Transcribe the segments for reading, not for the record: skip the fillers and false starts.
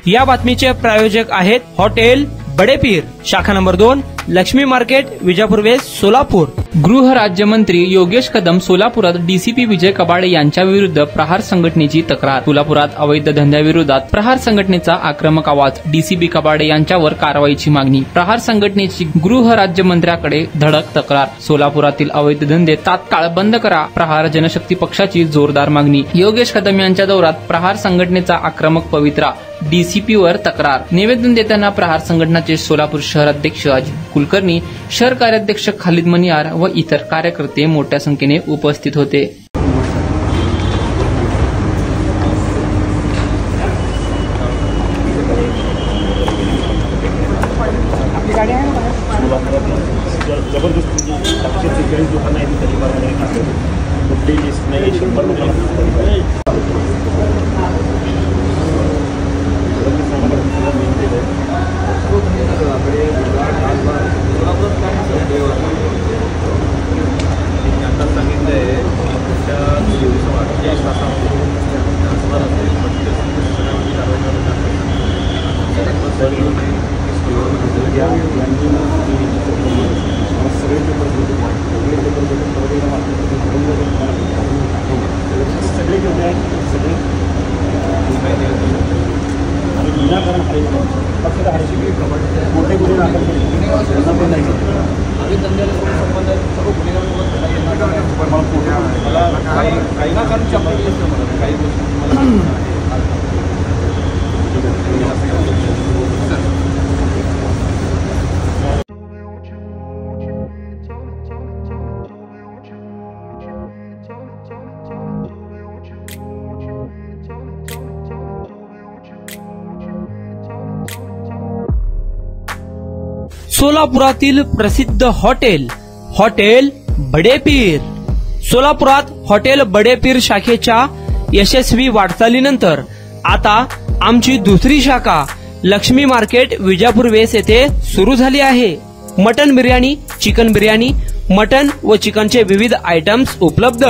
या बातमीचे प्रायोजक आहेत हॉटेल बडेपीर, शाखा number 2, Lakshmi market, Vijapur west, Solapur. गृह राज्यमंत्री योगेश कदम सोलापुरात डीसीपी विजय कबाडे यांच्या विरुद्ध प्रहार संघटनेची तक्रार। सोलापुरात अवैध धंद्याविरोधात प्रहार संघटनेचा आक्रमक आवाज, डीसीपी कबाडे यांच्यावर कारवाईची मागणी। प्रहार संघटनेची गृह राज्यमंत्र्याकडे धडक तक्रार। सोलापुरातील अवैध धंदे तात्काळ बंद करा, प्रहार जनशक्ती पक्षाची जोरदार मागणी। योगेश कदम यांच्या दौऱ्यात प्रहार संघटनेचा आक्रमक पवित्रा, डीसीपीवर तक्रार। निवेदन देताना प्रहार संघटनाचे सोलापूर शहर अध्यक्ष अजित कुलकर्णी, शहर कार्याध्यक्ष खालिद मनियार व इतर कार्यकर्ते मोठ्या संख्येने उपस्थित होते। सोलापुरातील प्रसिद्ध हॉटेल बडेपीर। सोलापुरात हॉटेल बडेपीर शाखेच्या यशस्वी वाटचालीनंतर आता आमची दुसरी शाखा लक्ष्मी मार्केट, विजापूर वेस्ट येथे सुरू झाली आहे। Mutton biryani, chicken biryani, mutton व चिकनचे विविध आयटम्स उपलब्ध।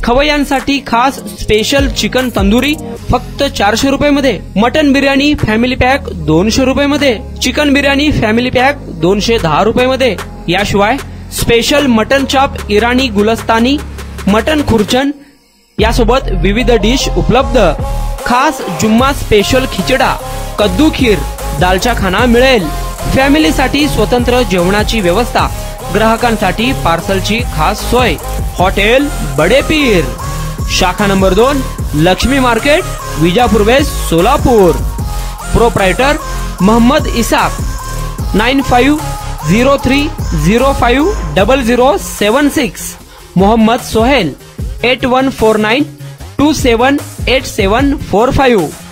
खवय्यांसाठी खास स्पेशल चिकन तंदुरी फक्त 400 रुपये मध्ये, मटन बिर्याणी फॅमिली पॅक 200 रुपये मध्ये, चिकन बिर्याणी फॅमिली पॅक 210 रुपये मध्ये। याशिवाय स्पेशल मटन चाप, इराणी गुलस्तानी, मटन खुर्चन यासोबत विविध डिश उपलब्ध। खास जुम्मा स्पेशल खिचडा, कद्दू खीर, दालचा खाना मिळेल। फॅमिलीसाठी स्वतंत्र जेवणाची व्यवस्था, ग्राहकांसाठी पार्सलची खास सोय। हॉटेल बडेपीर, शाखा number 2, Lakshmi market, Vijapur west, Solapur. Proprietor Mohammad Isaq, 9503050076। Mohammad Sohail, 8149278745।